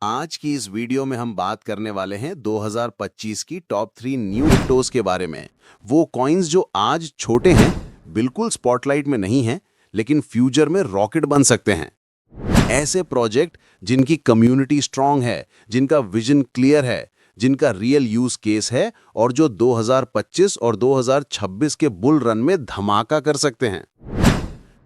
आज की इस वीडियो में हम बात करने वाले हैं 2025 की टॉप 3 न्यू क्रिप्टोज के बारे में। वो कॉइन्स जो आज छोटे हैं, बिल्कुल स्पॉटलाइट में नहीं हैं, लेकिन फ्यूचर में रॉकेट बन सकते हैं। ऐसे प्रोजेक्ट जिनकी कम्युनिटी स्ट्रांग है, जिनका विजन क्लियर है, जिनका रियल यूज केस है और जो 2025 और 2026 के बुल रन में धमाका कर सकते हैं।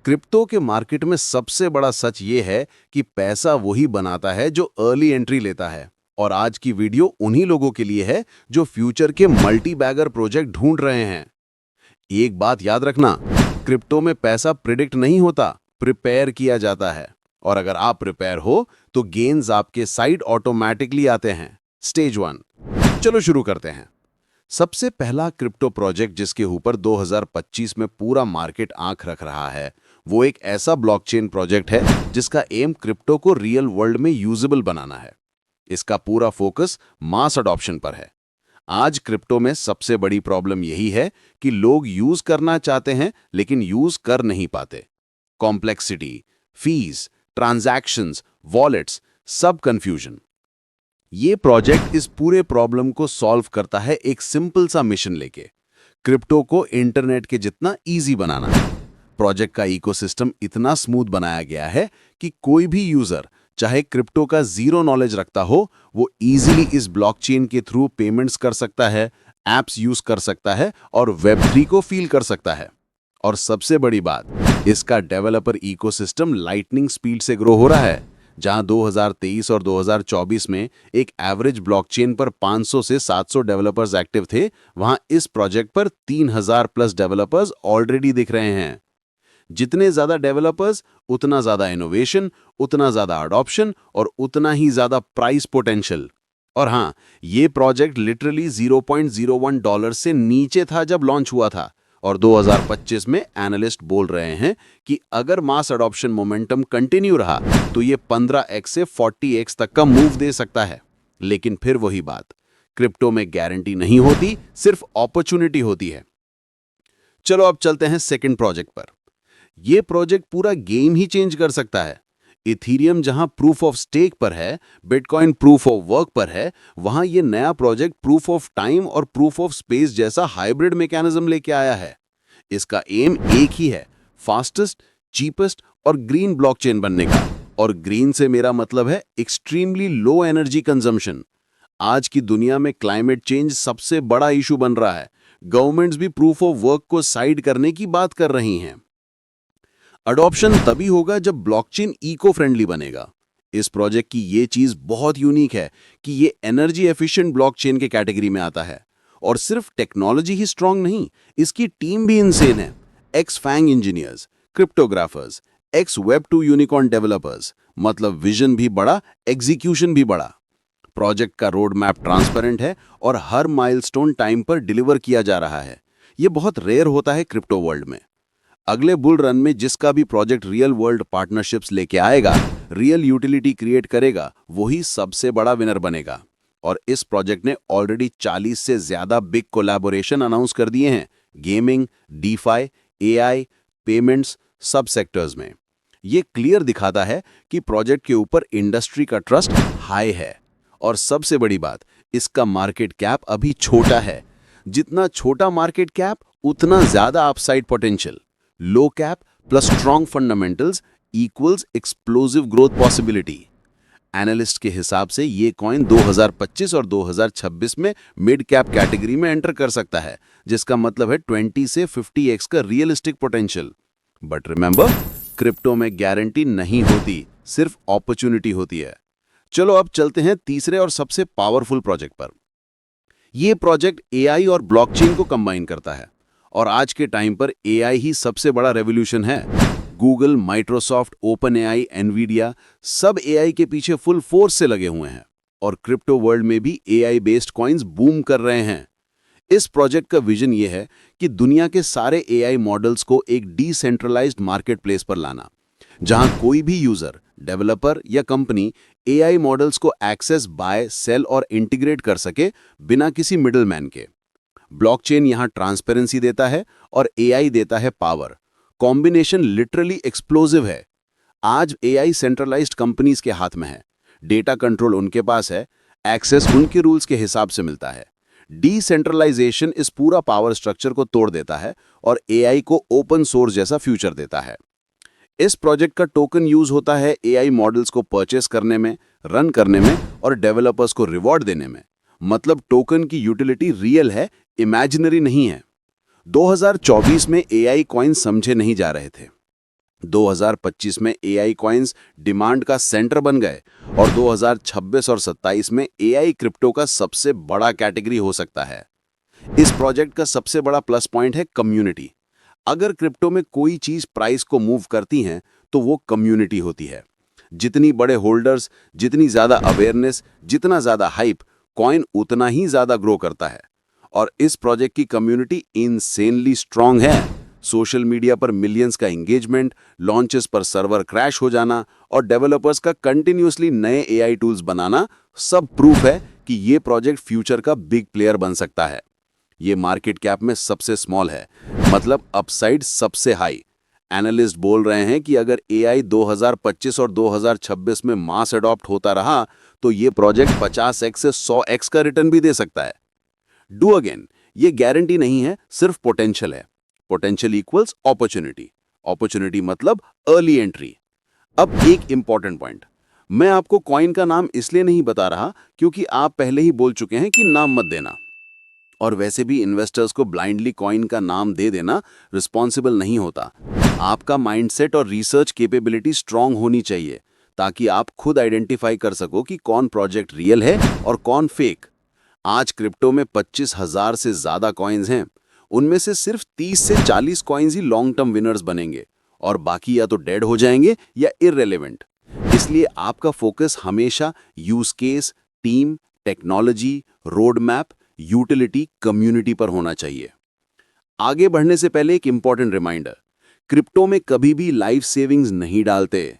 क्रिप्टो के मार्केट में सबसे बड़ा सच ये है कि पैसा वही बनाता है जो अर्ली एंट्री लेता है। और आज की वीडियो उन्हीं लोगों के लिए है जो फ्यूचर के मल्टी बैगर प्रोजेक्ट ढूंढ रहे हैं। एक बात याद रखना, क्रिप्टो में पैसा प्रिडिक्ट नहीं होता, प्रिपेयर किया जाता है। और अगर आप प्रिपेयर हो तो गेन्स आपके साइड ऑटोमेटिकली आते हैं। स्टेज 1, चलो शुरू करते हैं। सबसे पहला क्रिप्टो प्रोजेक्ट जिसके ऊपर 2025 में पूरा मार्केट आंख रख रहा है, वो एक ऐसा ब्लॉकचेन प्रोजेक्ट है जिसका एम क्रिप्टो को रियल वर्ल्ड में यूजेबल बनाना है। इसका पूरा फोकस मास अडॉप्शन पर है। आज क्रिप्टो में सबसे बड़ी प्रॉब्लम यही है कि लोग यूज करना चाहते हैं लेकिन यूज कर नहीं पाते। कॉम्प्लेक्सिटी, फीस, ट्रांजैक्शंस, वॉलेट्स, सब कंफ्यूजन। ये प्रोजेक्ट इस पूरे प्रॉब्लम को सॉल्व करता है एक सिंपल सा मिशन लेके, क्रिप्टो को इंटरनेट के जितना इजी बनाना। प्रोजेक्ट का इकोसिस्टम इतना स्मूथ बनाया गया है कि कोई भी यूजर, चाहे क्रिप्टो का जीरो नॉलेज रखता हो, वो इजीली इस ब्लॉकचेन के थ्रू पेमेंट्स कर सकता है, एप्स यूज कर सकता है और वेब3 को फील कर सकता है। और सबसे बड़ी बात, इसका डेवलपर इकोसिस्टम लाइटनिंग स्पीड से ग्रो हो रहा है। जहां 2023 और 2024 में एक एवरेज ब्लॉकचेन पर 500 से 700 डेवलपर्स एक्टिव थे, वहां इस प्रोजेक्ट पर 3000 प्लस डेवलपर्स ऑलरेडी दिख रहे हैं। जितने ज्यादा डेवलपर्स, उतना ज्यादा इनोवेशन, उतना ज्यादा अडॉप्शन और उतना ही ज्यादा प्राइस पोटेंशियल। और हाँ, ये प्रोजेक्ट लिटरली $0.01 से नीचे था जब लॉन्च हुआ था। और 2025 में एनालिस्ट बोल रहे हैं कि अगर मास अडॉप्शन मोमेंटम कंटिन्यू रहा तो ये 15x से 40x तक का मूव दे सकता है। लेकिन फिर वही बात, क्रिप्टो में गारंटी नहीं होती, सिर्फ अपॉर्चुनिटी होती है। चलो अब चलते हैं सेकंड प्रोजेक्ट पर। यह प्रोजेक्ट पूरा गेम ही चेंज कर सकता है। इथीरियम जहां प्रूफ ऑफ स्टेक पर है, बिटकॉइन प्रूफ ऑफ वर्क पर है, वहां यह नया प्रोजेक्ट प्रूफ ऑफ टाइम और प्रूफ ऑफ स्पेस जैसा हाइब्रिड मैकेनिज्म लेके आया है। इसका एम एक ही है, फास्टेस्ट, चीपेस्ट और ग्रीन ब्लॉकचेन बनने का। और ग्रीन से मेरा मतलब है एक्सट्रीमली लो एनर्जी कंजम्पशन। आज की दुनिया में क्लाइमेट चेंज सबसे बड़ा इशू बन रहा है। गवर्नमेंट्स भी प्रूफ ऑफ वर्क को साइड करने की बात कर रही हैं। अडॉप्शन तभी होगा जब ब्लॉकचेन इको फ्रेंडली बनेगा। इस प्रोजेक्ट की ये चीज बहुत यूनिक है कि ये एनर्जी एफिशिएंट ब्लॉकचेन के कैटेगरी में आता है। और सिर्फ टेक्नोलॉजी ही स्ट्रांग नहीं, इसकी टीम भी इंसेन है। Ex FAANG engineers, cryptographers, ex web two unicorn developers, मतलब विजन भी बड़ा, एग्जीक्यूशन भी बड़ा। प्रोजेक्ट का रोड मैप ट्रांसपेरेंट है और हर माइलस्टोन टाइम पर डिलीवर किया जा रहा है। यह बहुत रेयर होता है क्रिप्टो वर्ल्ड में। अगले बुल रन में जिसका भी प्रोजेक्ट रियल वर्ल्ड पार्टनरशिप्स लेके आएगा, रियल यूटिलिटी क्रिएट करेगा, वही सबसे बड़ा विनर बनेगा। और इस प्रोजेक्ट ने ऑलरेडी 40 से ज्यादा बिग कोलैबोरेशन अनाउंस कर दिए हैं, गेमिंग, डीफाई, एआई, पेमेंट्स, सब सेक्टर्स में। ये क्लियर दिखाता है कि प्रोजेक्ट के ऊपर इंडस्ट्री का ट्रस्ट हाई है। और सबसे बड़ी बात, इसका मार्केट कैप अभी छोटा है। जितना छोटा मार्केट कैप, उतना ज्यादा अपसाइड पोटेंशियल। लो cap plus strong fundamentals equals explosive growth possibility. Analyst के हिसाब से ये कॉइन 2025 और 2026 में मिड कैप कैटेगरी में एंटर कर सकता है, जिसका मतलब है 20 से 50x का realistic potential. But remember, crypto में गारंटी नहीं होती, सिर्फ अपॉर्चुनिटी होती है। चलो अब चलते हैं तीसरे और सबसे पावरफुल प्रोजेक्ट पर। यह प्रोजेक्ट एआई और ब्लॉकचेन को कंबाइन करता है। और आज के टाइम पर एआई ही सबसे बड़ा रेवोल्यूशन है। Google, Microsoft, open AI, Nvidia, सब एआई के पीछे फुल फोर्स से लगे हुए हैं। और क्रिप्टो वर्ल्ड में भी एआई बेस्ड कॉइन्स बूम कर रहे हैं। इस प्रोजेक्ट का विजन ये है कि दुनिया के सारे एआई मॉडल्स को एक डिसेंट्रलाइज्ड मार्केट प्लेस पर लाना, जहां कोई भी यूजर, डेवलपर या कंपनी एआई मॉडल्स को एक्सेस, बाय, सेल और इंटीग्रेट कर सके बिना किसी मिडलमैन के। ब्लॉकचेन यहां ट्रांसपेरेंसी देता है और एआई देता है पावर। कॉम्बिनेशन लिटरली एक्सप्लोसिव है। आज एआई सेंट्रलाइज्ड कंपनीज के हाथ में है, डेटा कंट्रोल उनके पास है, एक्सेस उनके रूल्स के हिसाब से मिलता है। डिसेंट्रलाइजेशन इस पूरा पावर स्ट्रक्चर को तोड़ देता है और एआई को ओपन सोर्स जैसा फ्यूचर देता है। इस प्रोजेक्ट का टोकन यूज होता है एआई मॉडल्स को परचेस करने में, रन करने में और डेवलपर्स को रिवॉर्ड देने में। मतलब टोकन की यूटिलिटी रियल है, इमेजिनरी नहीं है। 2024 में एआई कॉइन्स समझे नहीं जा रहे थे। 2025 में एआई कॉइन्स डिमांड का सेंटर बन गए और 2026 और 27 में एआई क्रिप्टो का सबसे बड़ा कैटेगरी हो सकता है। इस प्रोजेक्ट का सबसे बड़ा प्लस पॉइंट है कम्युनिटी। अगर क्रिप्टो में कोई चीज प्राइस को मूव करती है तो वो कम्युनिटी होती है। जितनी बड़े होल्डर्स, जितनी ज्यादा अवेयरनेस, जितना ज्यादा हाइप, कॉइन उतना ही ज्यादा ग्रो करता है। और इस प्रोजेक्ट की कम्युनिटी इनसेनली स्ट्रांग है। सोशल मीडिया पर मिलियंस का एंगेजमेंट, लॉन्चेस पर सर्वर क्रैश हो जाना और डेवलपर्स का कंटिन्यूअसली नए एआई टूल्स बनाना सब प्रूफ है कि ये प्रोजेक्ट फ्यूचर का बिग प्लेयर बन सकता है। ये मार्केट कैप में सबसे स्मॉल है, मतलब अपसाइड सबसे हाई। एनालिस्ट बोल रहे हैं कि अगर एआई 2025 और 2026 में मास अडॉप्ट होता रहा तो ये प्रोजेक्ट 50x से 100x का रिटर्न भी दे सकता है। डू अगेन, ये गारंटी नहीं है, सिर्फ पोटेंशियल है। पोटेंशियल इक्वल्स अपॉर्चुनिटी, अपॉर्चुनिटी मतलब अर्ली एंट्री। अब एक इंपॉर्टेंट पॉइंट, मैं आपको कॉइन का नाम इसलिए नहीं बता रहा क्योंकि आप पहले ही बोल चुके हैं कि नाम मत देना। और वैसे भी इन्वेस्टर्स को ब्लाइंडली कॉइन का नाम दे देना रिस्पॉन्सिबल नहीं होता। आपका माइंडसेट और रिसर्च कैपेबिलिटी स्ट्रांग होनी चाहिए ताकि आप खुद आइडेंटिफाई कर सको कि कौन प्रोजेक्ट रियल है और कौन फेक। आज क्रिप्टो में 25,000 से ज्यादा कॉइन्स हैं। उनमें से सिर्फ 30 से 40 कॉइन्स ही लॉन्ग टर्म विनर्स बनेंगे और बाकी या तो डेड हो जाएंगे या इररेलेवेंट। इसलिए आपका फोकस हमेशा use case, team, technology, road map, utility, community पर होना चाहिए। आगे बढ़ने से पहले एक इंपॉर्टेंट रिमाइंडर, क्रिप्टो में कभी भी लाइफ सेविंग्स नहीं डालते।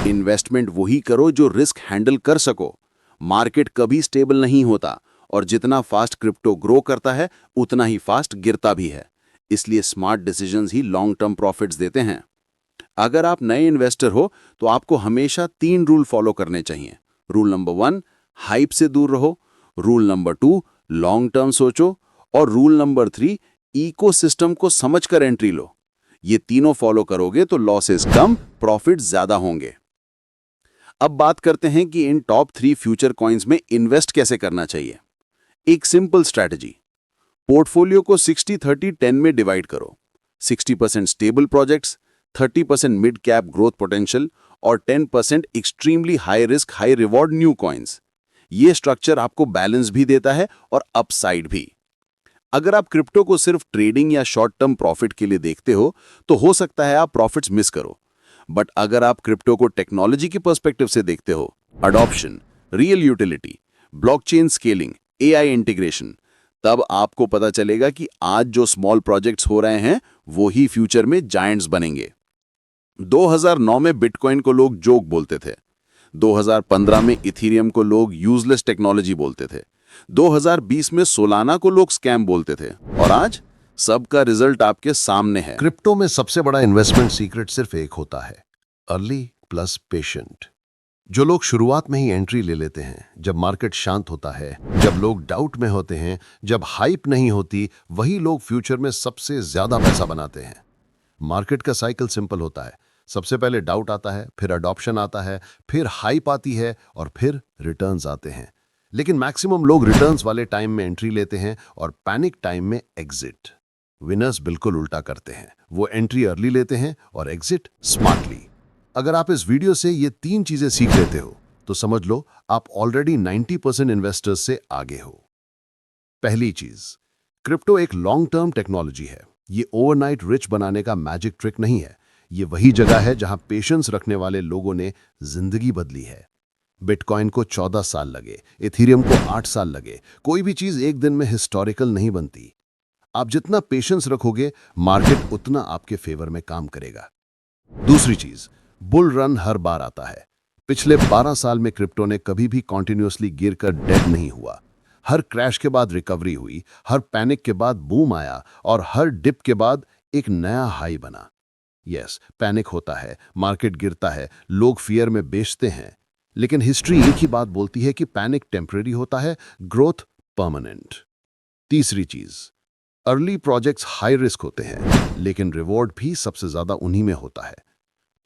इन्वेस्टमेंट वही करो जो रिस्क हैंडल कर सको। मार्केट कभी स्टेबल नहीं होता और जितना फास्ट क्रिप्टो ग्रो करता है उतना ही फास्ट गिरता भी है। इसलिए स्मार्ट डिसीजंस ही लॉन्ग टर्म प्रॉफिट्स देते हैं। अगर आप नए इन्वेस्टर हो तो आपको हमेशा 3 रूल फॉलो करने चाहिए। रूल नंबर 1, हाइप से दूर रहो। रूल नंबर 2, लॉन्ग टर्म सोचो। और रूल नंबर 3, इकोसिस्टम को समझकर एंट्री लो। ये तीनों फॉलो करोगे तो लॉसेस कम, प्रॉफिट ज्यादा होंगे। अब बात करते हैं कि इन टॉप 3 फ्यूचर कॉइन्स में इन्वेस्ट कैसे करना चाहिए। एक सिंपल स्ट्रैटेजी, पोर्टफोलियो को 60-30-10 में डिवाइड करो। 60% stable projects, 30% mid cap growth potential और 10% extremely high risk high reward new coins. ये स्ट्रक्चर आपको बैलेंस भी देता है और अपसाइड भी। अगर आप क्रिप्टो को सिर्फ ट्रेडिंग या शॉर्ट टर्म प्रॉफिट के लिए देखते हो सकता है आप प्रॉफिट्स मिस करो। बट अगर आप क्रिप्टो को टेक्नोलॉजी के पर्सपेक्टिव से देखते हो, adoption, real utility, blockchain scaling, AI integration, तब आपको पता चलेगा कि आज जो स्मॉल प्रोजेक्ट्स हो रहे हैं वो ही फ्यूचर में जायंट्स बनेंगे। 2009 में बिटकॉइन को लोग जोक बोलते थे। 2015 में इथीरियम को लोग यूजलेस टेक्नोलॉजी बोलते थे। 2020 में सोलाना को लोग स्कैम बोलते थे और आज सबका रिजल्ट आपके सामने है। क्रिप्टो में सबसे बड़ा इन्वेस्टमेंट सीक्रेट सिर्फ एक होता है, अर्ली प्लस पेशेंट। जो लोग शुरुआत में ही एंट्री ले लेते हैं, जब मार्केट शांत होता है, जब लोग डाउट में होते हैं, जब हाइप नहीं होती, वही लोग फ्यूचर में सबसे ज्यादा पैसा बनाते हैं। मार्केट का साइकिल सिंपल होता है, सबसे पहले डाउट आता है, फिर अडॉप्शन आता है, फिर हाइप आती है और फिर रिटर्न्स आते हैं। लेकिन मैक्सिमम लोग रिटर्न्स वाले टाइम में एंट्री लेते हैं और पैनिक टाइम में एग्जिट। विनर्स बिल्कुल उल्टा करते हैं, वो एंट्री अर्ली लेते हैं और एग्जिट स्मार्टली। अगर आप इस वीडियो से ये 3 चीजें सीख लेते हो तो समझ लो आप ऑलरेडी 90% इन्वेस्टर्स से आगे हो। पहली चीज, क्रिप्टो एक लॉन्ग टर्म टेक्नोलॉजी है। ये ओवरनाइट रिच बनाने का मैजिक ट्रिक नहीं है। ये वही जगह है जहां पेशेंस रखने वाले लोगों ने जिंदगी बदली है। बिटकॉइन को 14 साल लगे, इथीरियम को 8 साल लगे। कोई भी चीज एक दिन में हिस्टोरिकल नहीं बनती। आप जितना पेशेंस रखोगे, मार्केट उतना आपके फेवर में काम करेगा। दूसरी चीज, बुल रन हर बार आता है। पिछले 12 साल में क्रिप्टो ने कभी भी कॉन्टिन्यूअसली गिरकर डेड नहीं हुआ। हर क्रैश के बाद रिकवरी हुई, हर पैनिक के बाद बूम आया और हर डिप के बाद एक नया हाई बना। यस, पैनिक होता है, मार्केट गिरता है, लोग फियर में बेचते हैं, लेकिन हिस्ट्री एक ही बात बोलती है कि पैनिक टेम्परेरी होता है, ग्रोथ परमानेंट। तीसरी चीज, अर्ली प्रोजेक्ट्स हाई रिस्क होते हैं, लेकिन रिवॉर्ड भी सबसे ज्यादा उन्हीं में होता है।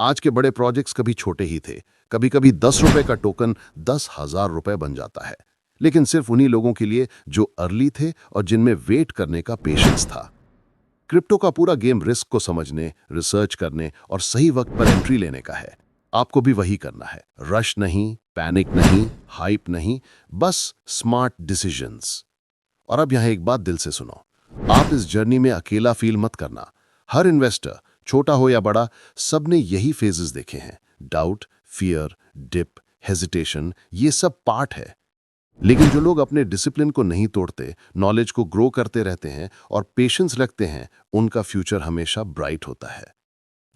आज के बड़े प्रोजेक्ट्स कभी छोटे ही थे, कभी कभी 10 रुपए का टोकन 10,000 रुपए बन जाता है, लेकिन सिर्फ उन्हीं लोगों के लिए जो अर्ली थे और जिनमें वेट करने का पेशेंस था। क्रिप्टो का पूरा गेम रिस्क को समझने, रिसर्च करने और सही वक्त पर एंट्री लेने का है। आपको भी वही करना है। रश नहीं, पैनिक नहीं, हाइप नहीं, बस स्मार्ट डिसीजंस। और अब यहां एक बात दिल से सुनो, आप इस जर्नी में अकेला फील मत करना। हर इन्वेस्टर, छोटा हो या बड़ा, सबने यही फेजेस देखे हैं। डाउट, फियर, डिप, हेजिटेशन, ये सब पार्ट है। लेकिन जो लोग अपने डिसिप्लिन को नहीं तोड़ते, नॉलेज को ग्रो करते रहते हैं और पेशेंस रखते हैं, उनका फ्यूचर हमेशा ब्राइट होता है।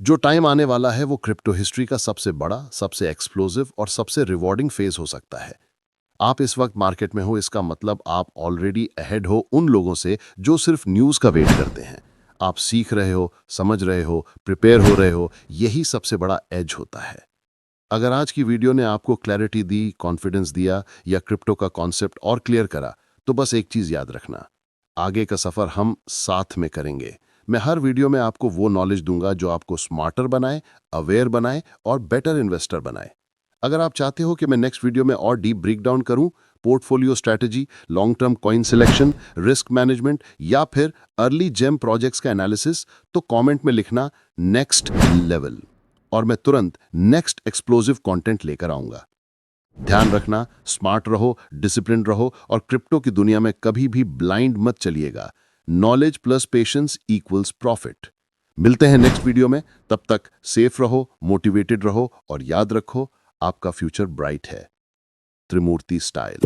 जो टाइम आने वाला है वो क्रिप्टो हिस्ट्री का सबसे बड़ा, सबसे एक्सप्लोसिव और सबसे रिवॉर्डिंग फेज हो सकता है। आप इस वक्त मार्केट में हो, इसका मतलब आप ऑलरेडी अहेड हो उन लोगों से जो सिर्फ न्यूज़ का वेट करते हैं। आप सीख रहे हो, समझ रहे हो, प्रिपेयर हो रहे हो, यही सबसे बड़ा एज होता है। अगर आज की वीडियो ने आपको क्लैरिटी दी, कॉन्फिडेंस दिया या क्रिप्टो का कॉन्सेप्ट और क्लियर करा, तो बस एक चीज याद रखना, आगे का सफर हम साथ में करेंगे। मैं हर वीडियो में आपको वो नॉलेज दूंगा जो आपको स्मार्टर बनाए, अवेयर बनाए और बेटर इन्वेस्टर बनाए। अगर आप चाहते हो कि मैं नेक्स्ट वीडियो में और डीप ब्रेक डाउन करूं, portfolio strategy, long term coin selection, risk management या फिर अर्ली जेम प्रोजेक्ट्स का एनालिसिस, तो कमेंट में लिखना नेक्स्ट लेवल और मैं तुरंत नेक्स्ट एक्सप्लोसिव कंटेंट लेकर आऊंगा। ध्यान रखना, स्मार्ट रहो, डिसिप्लिन रहो और क्रिप्टो की दुनिया में कभी भी ब्लाइंड मत चलिएगा। Knowledge plus patience equals profit. मिलते हैं नेक्स्ट वीडियो में, तब तक सेफ रहो, मोटिवेटेड रहो और याद रखो, आपका फ्यूचर ब्राइट है। त्रिमूर्ति स्टाइल।